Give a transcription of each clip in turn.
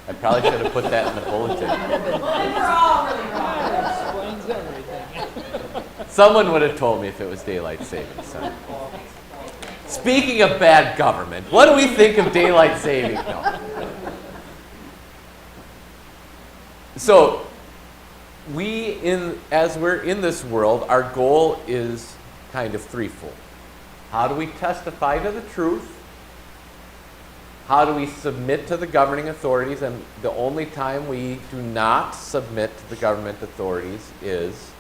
I probably should have put that in the bulletin. We're all really wrong. That explains everything. Someone would have told me if it was daylight savings time. Speaking of bad government, what do we think of daylight saving? No. So, as we're in this world, our goal is kind of threefold. How do we testify to the truth? How do we submit to the governing authorities? And the only time we do not submit to the government authorities is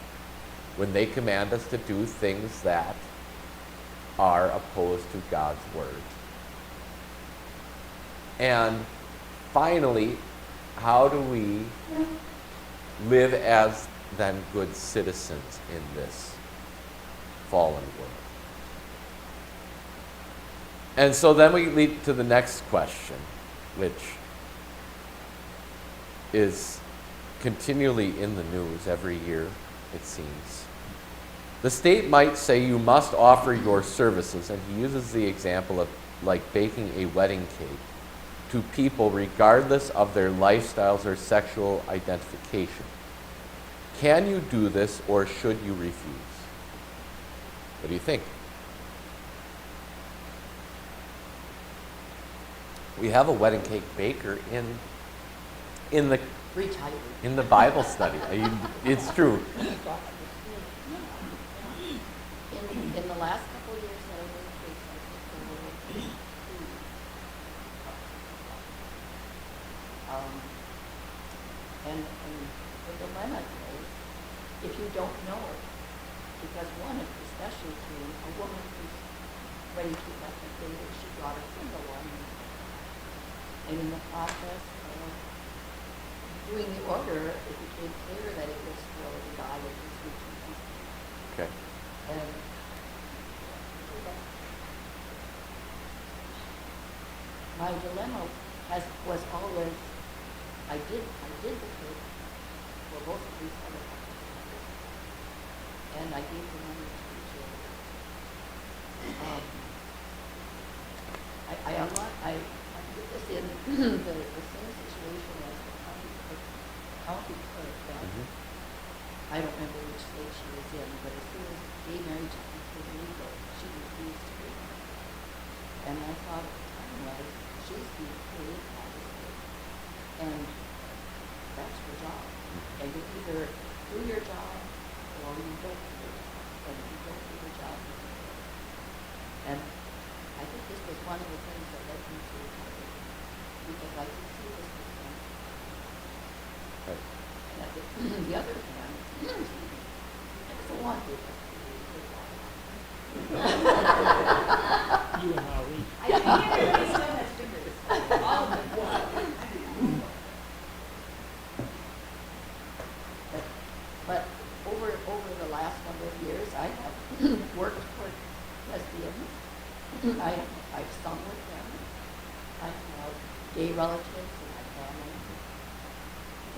when they command us to do things that are opposed to God's word. And finally, how do we live as then good citizens in this fallen world? And so then we lead to the next question, which is continually in the news every year, it seems. The state might say you must offer your services, and he uses the example of like baking a wedding cake, to people regardless of their lifestyles or sexual identification. Can you do this, or should you refuse? What do you think? We have a wedding cake baker in the Retired. in the Bible study. It's true. In the last couple of years that I was in case, and the dilemma is, if you don't know it, because one, especially to a woman who's ready to let the baby, she brought a single one, and in the process of doing the order, it became clear that it was for the guy that was reaching. Okay. And my dilemma was always, I did the cake for both of these other couples, and I gave the money to the children. I put this in the same situation as the county clerk that I don't remember which state she was in, but as soon as gay marriage became legal, she refused to be married. And I thought at the time was, she's being paid, obviously, and that's her job. And you either do your job or you don't do your job. And if you don't do your job, you don't do it. And I think this was one of the things that led me to recovery, because I could see this was done. Right. And at the other hand, it's a lot different. You and Marie. I think everybody still has fingers. All of them. But over the last number of years, I have worked for lesbians. I've sung with them. I have gay relatives in my family.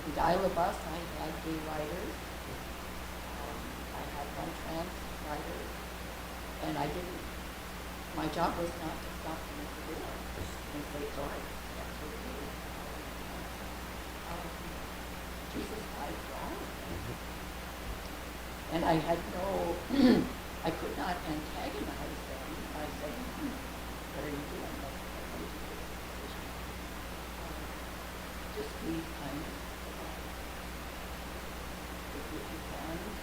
In Dial-A-Bus, I had gay writers. I had one trans writer. And my job was not to stop them at the door and say, sorry, that's okay. Jesus died for all of them. And I had I could not antagonize them by saying, what are you doing? Just be kind of, if you can, just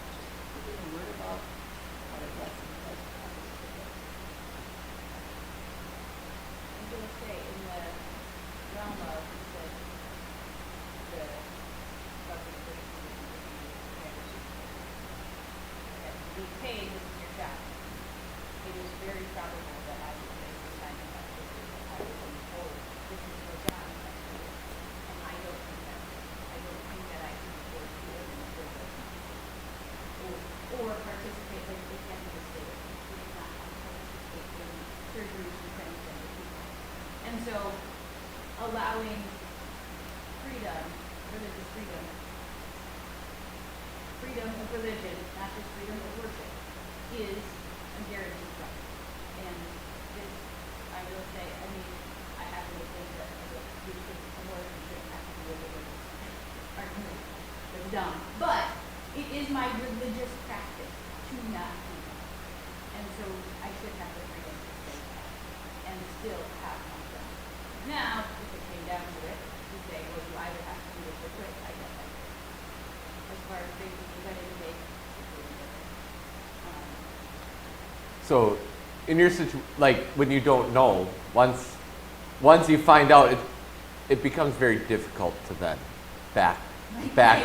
put in a word about what a blessing was. I'm going to say, in the realm of the subject to be paid, this is your job. It is very probable that I would face the time of that person that I was told, this is your job, and I don't think that I can afford to do it in a business. Or participate, like it can't be the state. We do not have to participate in surgeries and transgender people. And so, allowing freedom, religious freedom of religion, not just freedom of worship, is a guaranteed right. And this, I will say, I mean, I have to think that we should, abortion shouldn't have to dumb. But it is my religious practice to not do that. And so I should have the freedom to say that and still have my job. Now, if it came down to it, you say, well, you either have to do this or quit, I guess I could. As far as baking the wedding cake, it's really different. So, in your like when you don't know, once you find out, it becomes very difficult to then back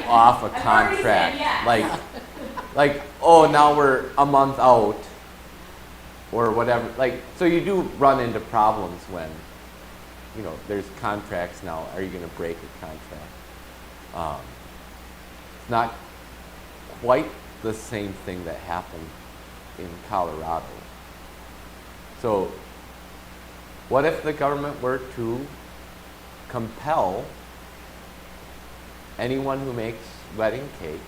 off a I've already said contract. yes. Like oh, now we're a month out, or whatever. Like so, you do run into problems when there's contracts now. Are you going to break a contract? It's not quite the same thing that happened in Colorado. So, what if the government were to compel anyone who makes wedding cakes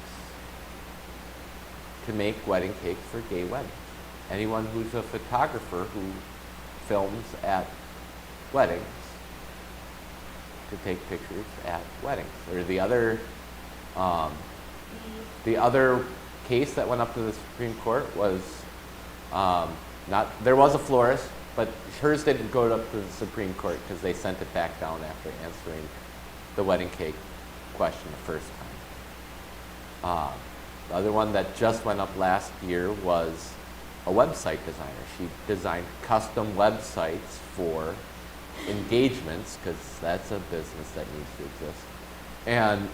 to make wedding cakes for gay weddings? Anyone who's a photographer who films at weddings to take pictures at weddings? Or the other case that went up to the Supreme Court was there was a florist, but hers didn't go up to the Supreme Court because they sent it back down after answering the wedding cake question the first time. The other one that just went up last year was a website designer. She designed custom websites for engagements because that's a business that needs to exist. And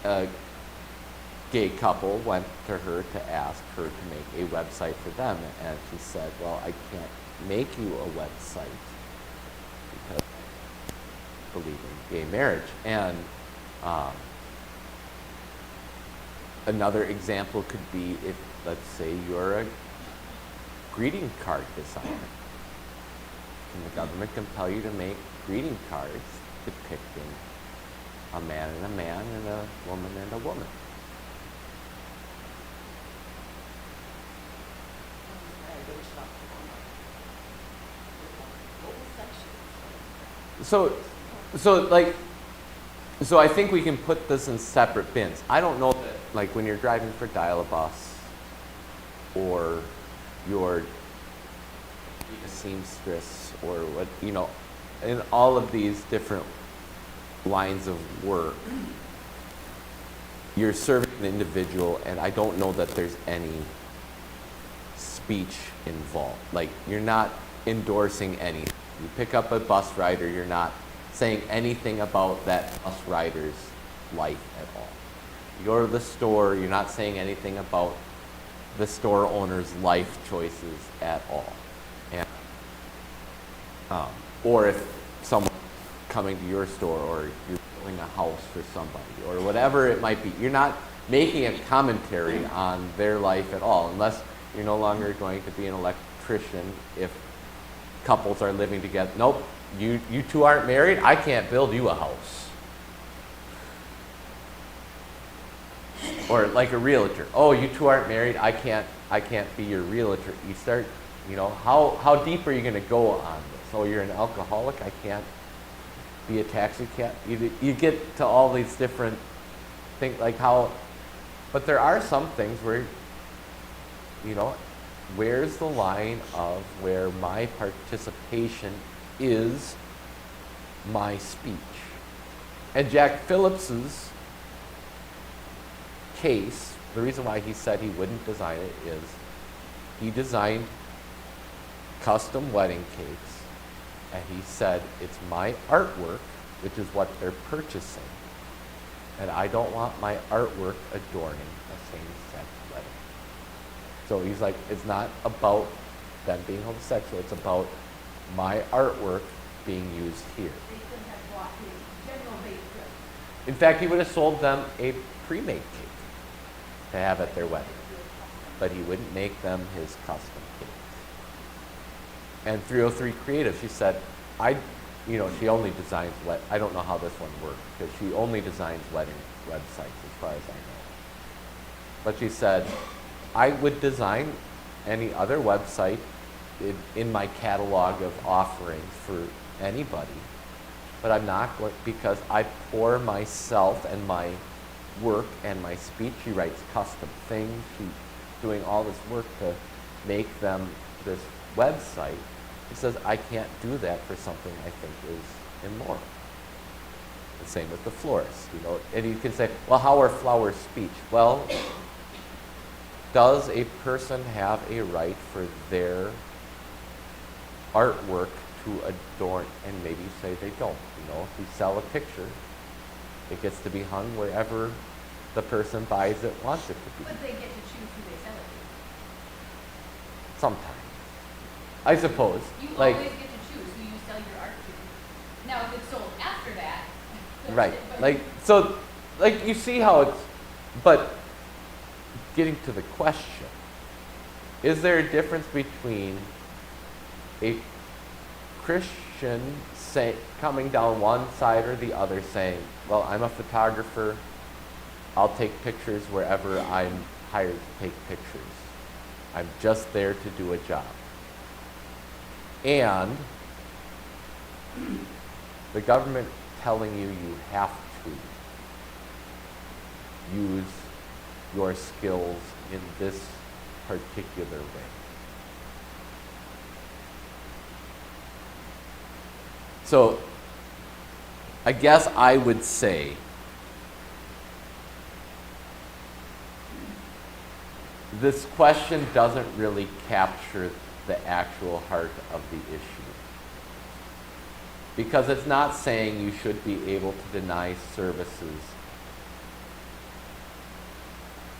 a gay couple went to her to ask her to make a website for them, and she said, well, I can't make you a website because I believe in gay marriage. And another example could be if, let's say, you're a greeting card designer. Can the government compel you to make greeting cards depicting a man and a man and a woman and a woman? So I think we can put this in separate bins. I don't know that, like when you're driving for Dial-A-Bus or you're a seamstress or what, in all of these different lines of work, you're serving an individual, and I don't know that there's any speech involved. Like, you're not endorsing anything. You pick up a bus rider, you're not saying anything about that bus rider's life at all. You go to the store, you're not saying anything about the store owner's life choices at all. And, or if someone's coming to your store, or you're building a house for somebody, or whatever it might be, you're not making a commentary on their life at all, unless you're no longer going to be an electrician if couples are living together. Nope, you two aren't married, I can't build you a house. Or like a realtor. Oh, you two aren't married, I can't be your realtor. You start, how deep are you going to go on this? Oh, you're an alcoholic, I can't be a taxi cab. You get to all these different things, like how, but there are some things where, where's the line of where my participation is my speech? And Jack Phillips's case, the reason why he said he wouldn't design it is he designed custom wedding cakes, and he said, it's my artwork, which is what they're purchasing, and I don't want my artwork adorning a same-sex wedding. So he's like, it's not about them being homosexual, it's about my artwork being used here. They couldn't have bought his general baked goods. In fact, he would have sold them a pre-made cake to have at their wedding, but he wouldn't make them his custom cake. And 303 Creative, she said, she only designs I don't know how this one works, because she only designs wedding websites as far as I know. But she said, I would design any other website in my catalog of offerings for anybody, but I'm not going, because I pour myself and my work and my speech. She writes custom things. She's doing all this work to make them this website. He says, I can't do that for something I think is immoral. The same with the florist, you know. And you can say, well, how are flowers speech? Well, does a person have a right for their artwork to adorn? And maybe you say they don't. You know, if you sell a picture, it gets to be hung wherever the person buys it, wants it to be. But they get to choose who they sell it Sometimes. I suppose. to. You Like, always get to choose who you sell your art to. Now, if it's sold after that. right. but- Like, so, like, you see how it's, but getting to the question, is there a difference between a Christian coming down one side or the other saying, well, I'm a photographer, I'll take pictures wherever I'm hired to take pictures. I'm just there to do a job. And the government telling you you have to use your skills in this particular way. So, I guess I would say this question doesn't really capture the actual heart of the issue. Because it's not saying you should be able to deny services.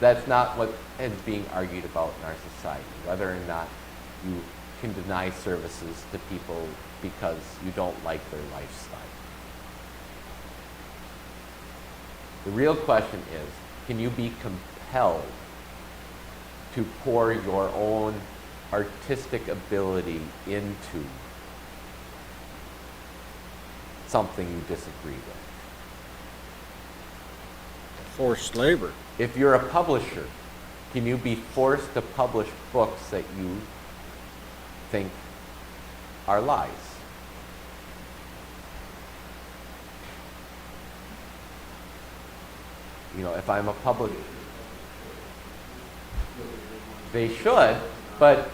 That's not what is being argued about in our society, whether or not you can deny services to people because you don't like their lifestyle. The real question is, can you be compelled to pour your own artistic ability into something you disagree with? Forced labor. If you're a publisher, can you be forced to publish books that you think are lies? You know, if I'm a publisher, they should, but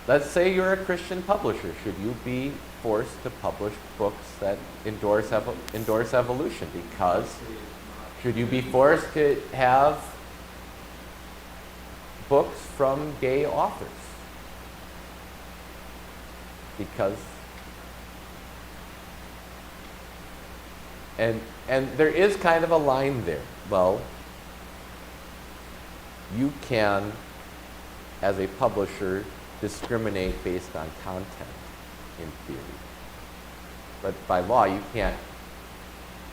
let's say you're a Christian publisher. Should you be forced to publish books that endorse evolution? Because should you be forced to have books from gay authors? Because and there is kind of a line there. Well, you can, as a publisher, discriminate based on content, in theory. But by law, you can't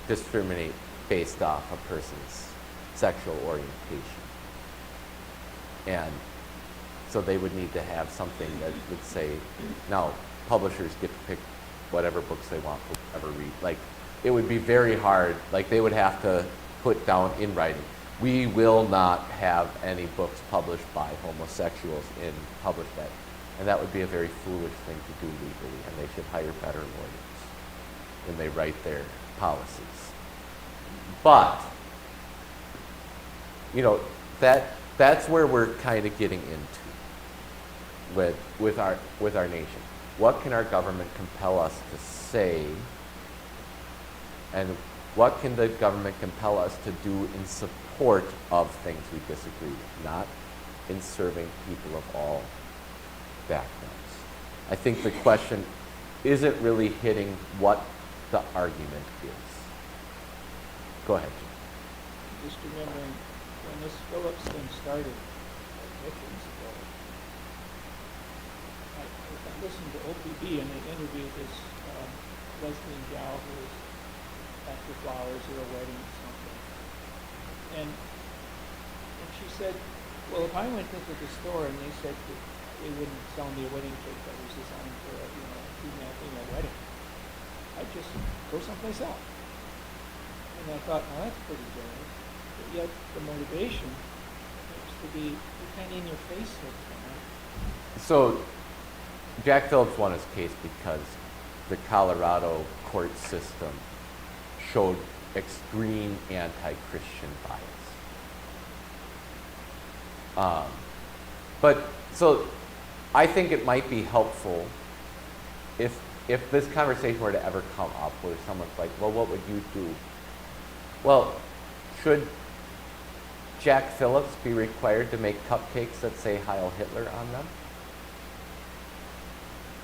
discriminate based off a person's sexual orientation. And so they would need to have something that would say, no, publishers get to pick whatever books they want to ever read. Like, it would be very hard. Like, they would have to put down in writing, we will not have any books published by homosexuals in publish that. And that would be a very foolish thing to do legally, and they should hire better lawyers when they write their policies. But, you know, that's where we're kind of getting into with our nation. What can our government compel us to say, and what can the government compel us to do in support of things we disagree with, not in serving people of all backgrounds? I think the question isn't really hitting what the argument is. Go ahead, Jim. Just remembering when this Phillips thing started, decades ago, I listened to OPB and they interviewed this lesbian gal who was after flowers or a wedding or something. And she said, well, if I went into the store and they said that they wouldn't sell me a wedding cake that was designed for a female wedding, I'd just go someplace else. And I thought, well, that's pretty generous. But yet the motivation seems to be kind of in your face here. So, Jack Phillips won his case because the Colorado court system showed extreme anti-Christian bias. But so I think it might be helpful if this conversation were to ever come up where someone's like, well, what would you do? Well, should Jack Phillips be required to make cupcakes that say Heil Hitler on them?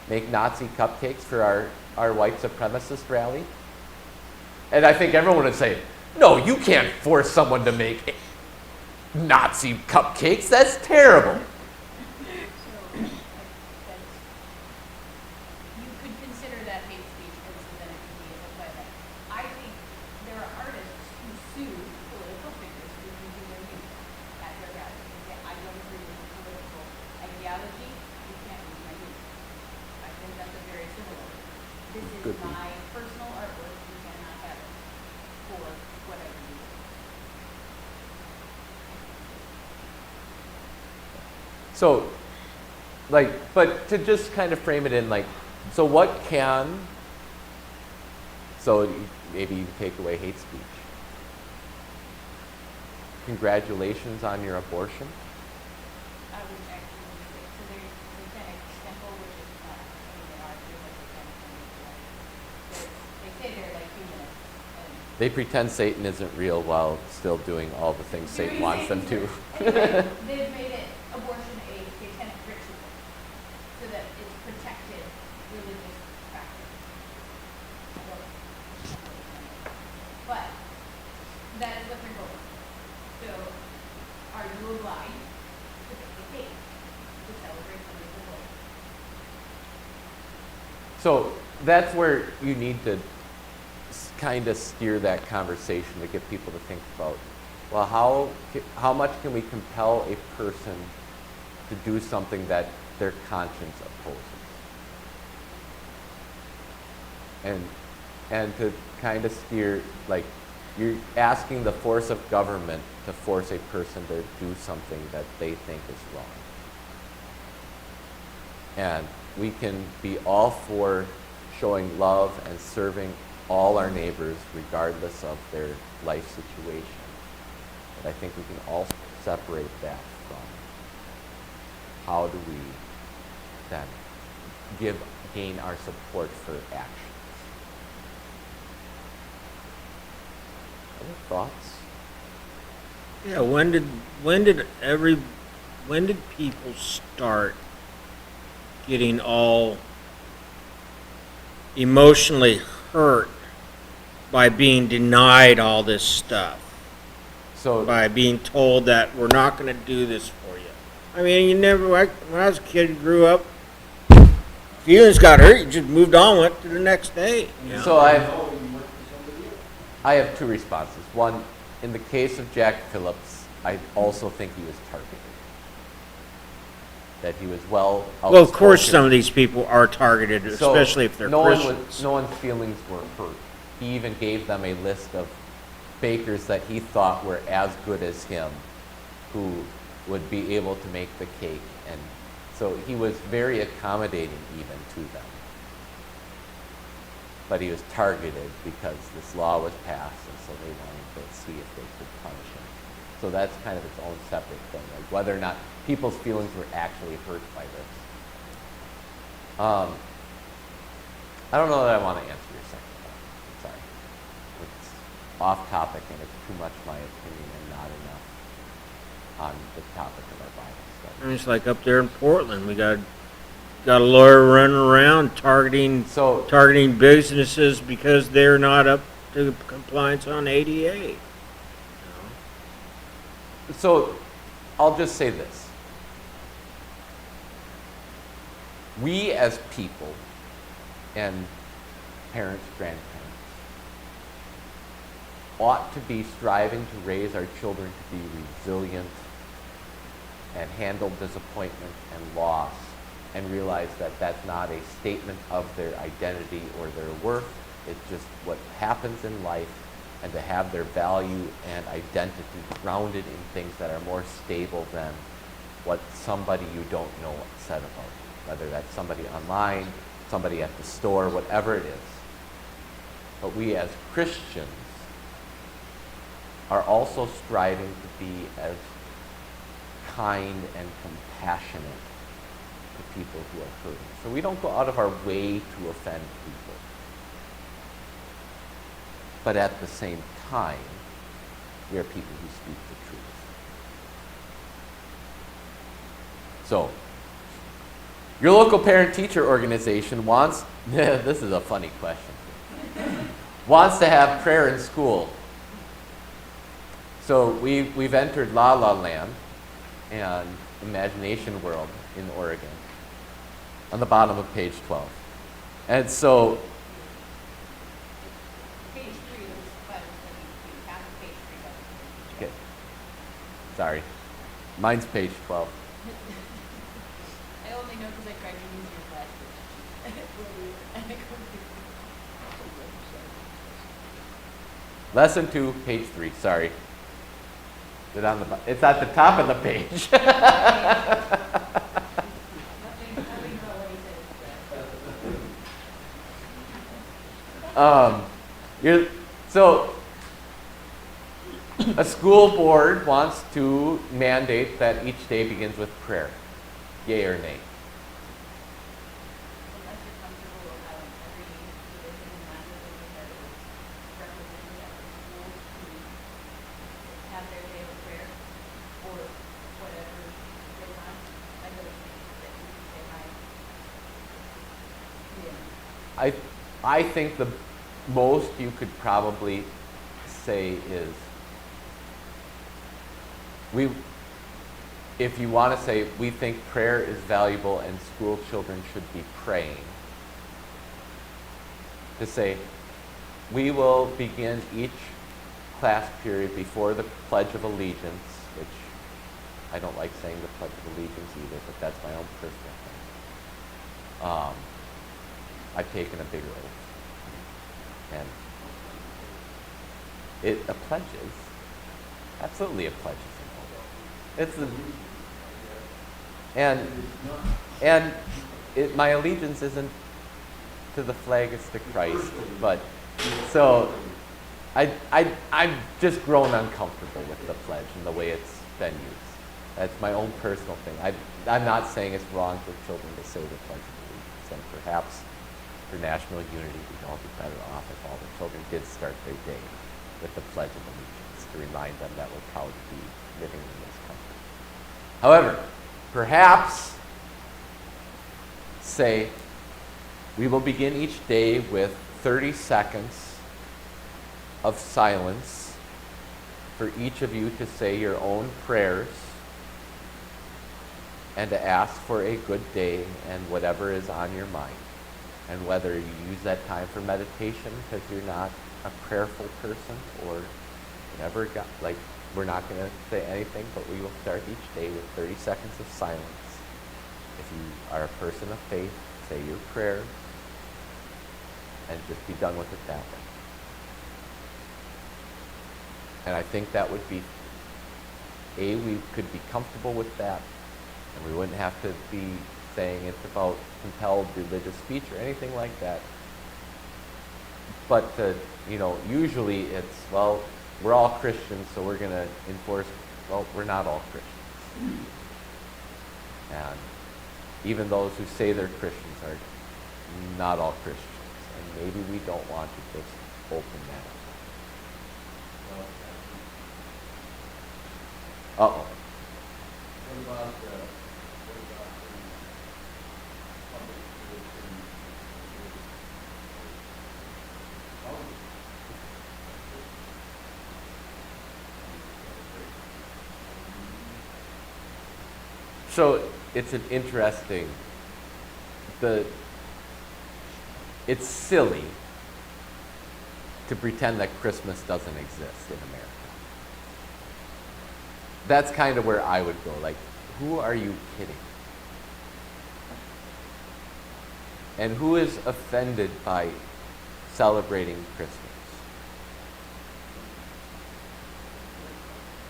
Make Nazi cupcakes for our white supremacist rally? And I think everyone would say, no, you can't force someone to make Nazi cupcakes. That's terrible. So, that's, you could consider that hate speech, and so then it could be a but I think there are artists who sue political figures who do their music at their rallies and say, I don't agree with the political ideology, you can't use my music. I think that's a very similar. This is Could be. my personal artwork, you cannot have it for whatever reason. So, like, but to just kind of frame it in like, so what can, so maybe you take away hate speech. Congratulations on your abortion. I would actually say, so there's an example which is not, I mean, they are, they're like, they say they're like humanists, and They pretend Satan isn't real while still doing all the things Satan wants them to. Anyway, they've made it, abortion a satanic ritual, so that it's protected religious practice. I don't know. But that is what they're going for. So, are you obliged to make a cake to celebrate somebody's abortion? So that's where you need to kind of steer that conversation to get people to think about, well, how much can we compel a person to do something that their conscience opposes? And to kind of steer, like, you're asking the force of government to force a person to do something that they think is wrong. And we can be all for showing love and serving all our neighbors regardless of their life situation. But I think we can also separate that from how do we then gain our support for actions. Other thoughts? Yeah, when did people start getting all emotionally hurt by being denied all this stuff? So By being told that we're not going to do this for you. I mean, you never, when I was a kid and grew up, feelings got hurt, you just moved on, went to the next day. You know? So I have two responses. One, in the case of Jack Phillips, I also think he was targeted. That he was well Well, of course, outspoken. some of these people are targeted, So especially if they're Christians. No one's feelings were hurt. He even gave them a list of bakers that he thought were as good as him, who would be able to make the cake. And so he was very accommodating even to them. But he was targeted because this law was passed, and so they wanted to see if they could punish him. So that's kind of its own separate thing, like whether or not people's feelings were actually hurt by this. I don't know that I want to answer your second one. I'm sorry. It's off topic and it's too much my opinion and not enough on the topic of our Bible study. I mean, it's like up there in Portland, we got a lawyer running around targeting So businesses because they're not up to compliance on ADA. You know? So I'll just say this. We as people and parents, grandparents, ought to be striving to raise our children to be resilient and handle disappointment and loss and realize that that's not a statement of their identity or their worth. It's just what happens in life, and to have their value and identity grounded in things that are more stable than what somebody you don't know said about you, whether that's somebody online, somebody at the store, whatever it is. But we as Christians are also striving to be as kind and compassionate to people who are hurting. So we don't go out of our way to offend people. But at the same time, we are people who speak the truth. So, your local parent-teacher organization wants, this is a funny question, wants to have prayer in school. So we've entered La La Land and Imagination World in Oregon on the bottom of page 12. And so, Page 3 was Bible study, you have page 3 okay, sorry, mine's page 12. I only know because I tried to use your glasses. Lesson 2, page 3, sorry. Is it on the, it's at the top of the page. So, a school board wants to mandate that each day begins with prayer. Yay or nay? Unless you're comfortable allowing every division and non-division that is represented at the school to have their day of prayer or whatever they want, I don't think that you can say hi. Yeah. I think the most you could probably say is, if you want to say, we think prayer is valuable and school children should be praying, to say, we will begin each class period before the Pledge of Allegiance, which I don't like saying the Pledge of Allegiance either, but that's my own personal thing. I've taken a bigger oath. And a pledge is, absolutely a pledge is important. It's my allegiance isn't to the flag, it's to Christ. But so I've just grown uncomfortable with the pledge and the way it's been used. That's my own personal thing. I'm not saying it's wrong for children to say the Pledge of Allegiance, and perhaps for national unity, we'd all be better off if all the children did start their day with the Pledge of Allegiance to remind them that we're proud to be living in this country. However, perhaps say, we will begin each day with 30 seconds of silence for each of you to say your own prayers and to ask for a good day and whatever is on your mind. And whether you use that time for meditation because you're not a prayerful person or whatever, we're not going to say anything, but we will start each day with 30 seconds of silence. If you are a person of faith, say your prayers and just be done with it that way. And I think that would be, we could be comfortable with that, and we wouldn't have to be saying it's about compelled religious speech or anything like that. But, usually it's, well, we're all Christians, so we're going to enforce, well, we're not all Christians. And even those who say they're Christians are not all Christians. And maybe we don't want to just open that up. Uh-oh. What about the public religion? So it's an interesting, it's silly to pretend that Christmas doesn't exist in America. That's kind of where I would go. Like, who are you kidding? And who is offended by celebrating Christmas?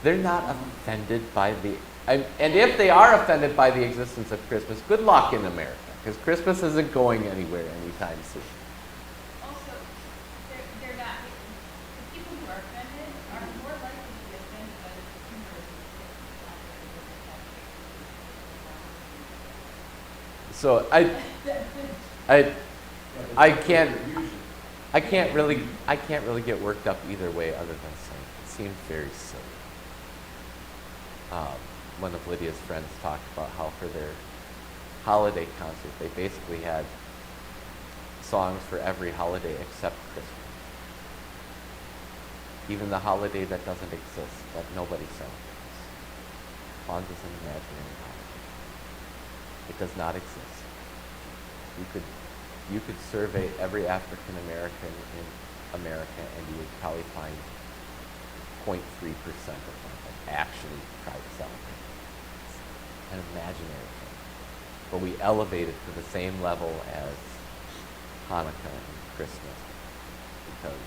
They're not offended by and if they are offended by the existence of Christmas, good luck in America, because Christmas isn't going anywhere anytime soon. Also, they're not, the people who are offended are more likely to be offended by the consumerism that is out there in this country. So I can't really get worked up either way other than saying it seems very silly. One of Lydia's friends talked about how for their holiday concert they basically had songs for every holiday except Christmas. Even the holiday that doesn't exist, that nobody celebrates. Kwanzaa is an imaginary holiday. It does not exist. You could survey every African American in America and you would probably find 0.3% of them that actually try to celebrate it. It's an imaginary thing. But we elevate it to the same level as Hanukkah and Christmas because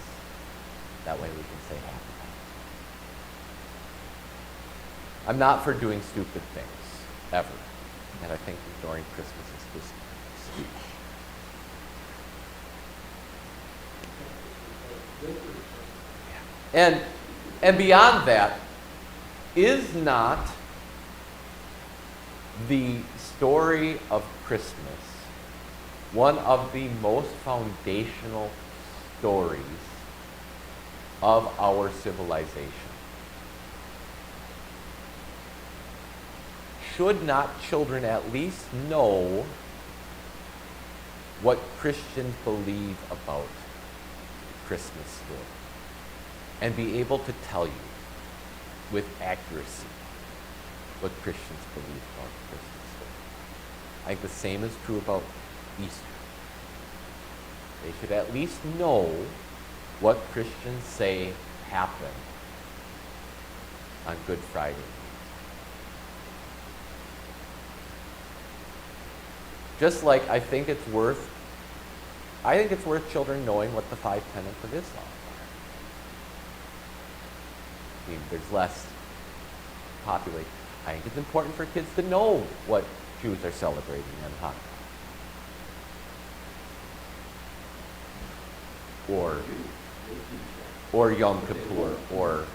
that way we can say happy holidays. I'm not for doing stupid things, ever. And I think ignoring Christmas is just stupid. And beyond that, is not the story of Christmas one of the most foundational stories of our civilization? Should not children at least know what Christians believe about Christmas story and be able to tell you with accuracy what Christians believe about Christmas story? I think the same is true about Easter. They should at least know what Christians say happened on Good Friday. Just like I think it's worth children knowing what the 5 tenets of Islam are. I mean, there's less population. I think it's important for kids to know what Jews are celebrating on Hanukkah. Or Yom Kippur.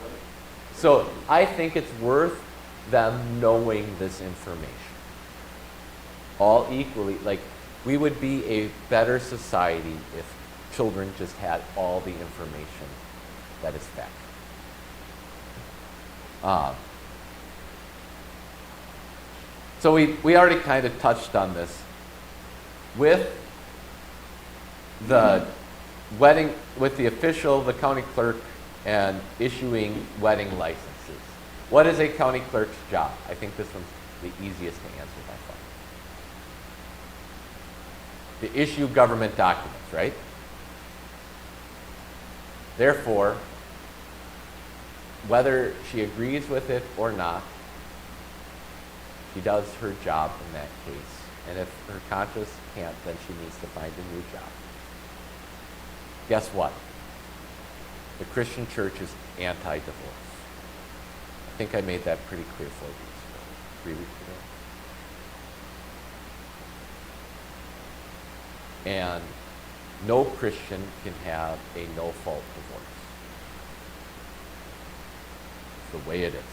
So I think it's worth them knowing this information. All equally, like, we would be a better society if children just had all the information that is fact. So we already kind of touched on this. With the wedding, with the official, the county clerk, and issuing wedding licenses. What is a county clerk's job? I think this one's the easiest to answer by far. To issue government documents, right? Therefore, whether she agrees with it or not, she does her job in that case. And if her conscience can't, then she needs to find a new job. Guess what? The Christian church is anti-divorce. I think I made that pretty clear 4 weeks ago, 3 weeks ago. And no Christian can have a no-fault divorce. It's the way it is.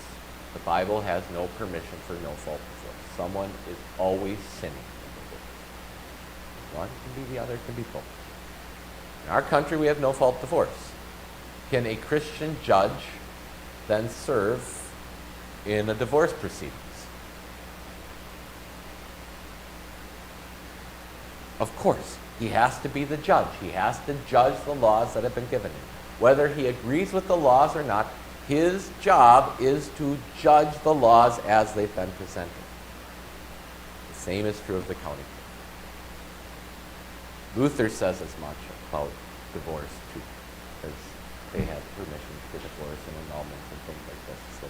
The Bible has no permission for no-fault divorce. Someone is always sinning in divorce. One can be the other, can be both. In our country, we have no-fault divorce. Can a Christian judge then serve in a divorce proceedings? Of course, he has to be the judge. He has to judge the laws that have been given him. Whether he agrees with the laws or not, his job is to judge the laws as they've been presented. The same is true of the county clerk. Luther says as much about divorce too, because they have permission for divorce and annulments and things like this. So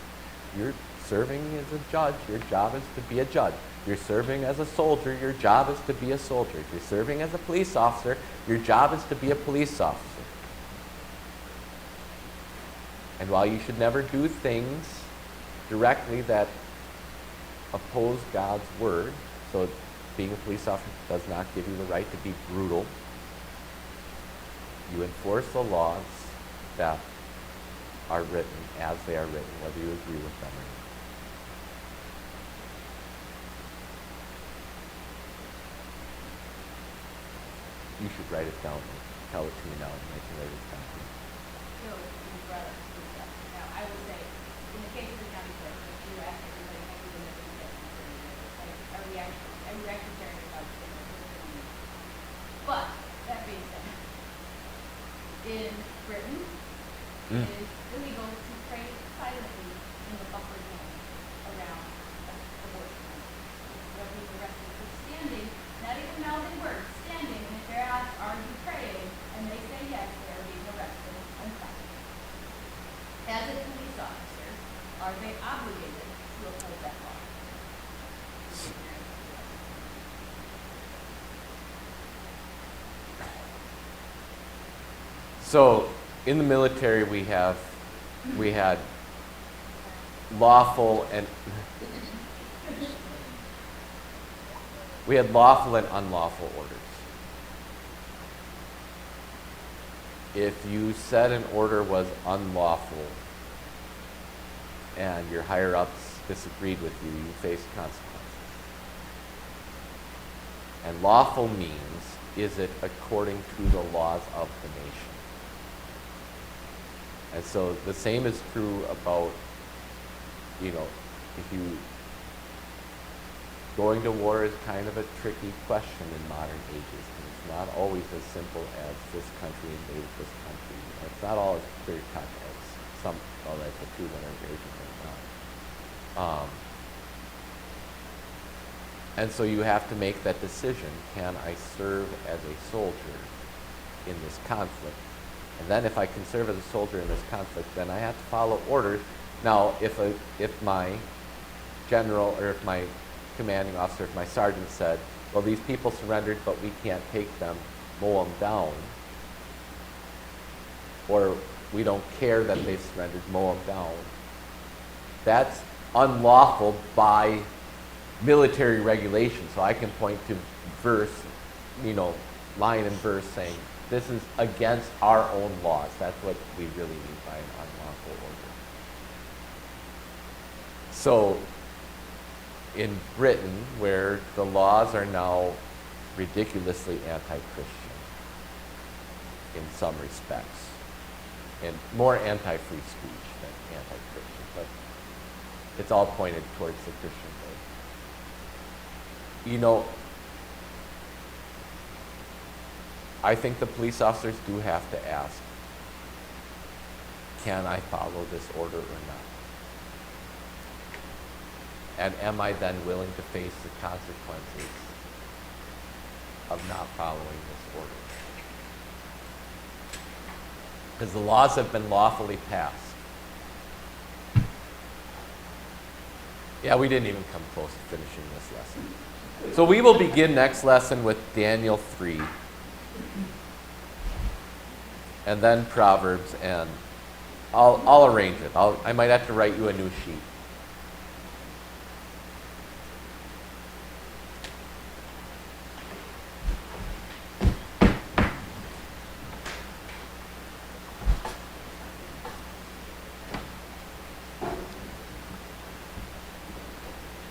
you're serving as a judge, your job is to be a judge. You're serving as a soldier, your job is to be a soldier. If you're serving as a police officer, your job is to be a police officer. And while you should never do things directly that oppose God's word, so being a police officer does not give you the right to be brutal, you enforce the laws that are written as they are written, whether you agree with them or not. . You should write it down and tell it to me now, and I can write it down. So, you brought up school stuff. Now, I would say, in the case of the county clerk, if you ask everybody, have you been there for the like, are we actually caring about the But, that being said, in Britain, Mm. it is illegal to pray silently in the buffer zone around abortion. They'll be arrested for standing, not even mouthing words, standing, and if they're asked, are you praying, and they say yes, they are being arrested and fined. As a police officer, are they obligated to uphold that law? So, in the military, we had lawful and unlawful orders. If you said an order was unlawful and your higher ups disagreed with you, you faced consequences. And lawful means, is it according to the laws of the nation? And so the same is true about, if you, going to war is kind of a tricky question in modern ages. And it's not always as simple as this country invaded this country. It's not always clear cut as some, well, that's a 2-1 invasion right now. And so you have to make that decision. Can I serve as a soldier in this conflict? And then if I can serve as a soldier in this conflict, then I have to follow orders. Now, if my general, or if my commanding officer, if my sergeant said, well, these people surrendered, but we can't take them, mow them down, or we don't care that they've surrendered, mow them down, that's unlawful by military regulation. So I can point to verse, line and verse saying, this is against our own laws. That's what we really mean by an unlawful order. So, in Britain, where the laws are now ridiculously anti-Christian in some respects, and more anti-free speech than anti-Christian, but it's all pointed towards the Christian faith. I think the police officers do have to ask, can I follow this order or not? And am I then willing to face the consequences of not following this order? Because the laws have been lawfully passed. Yeah, we didn't even come close to finishing this lesson. So we will begin next lesson with Daniel 3. And then Proverbs, and I'll arrange it. I might have to write you a new sheet.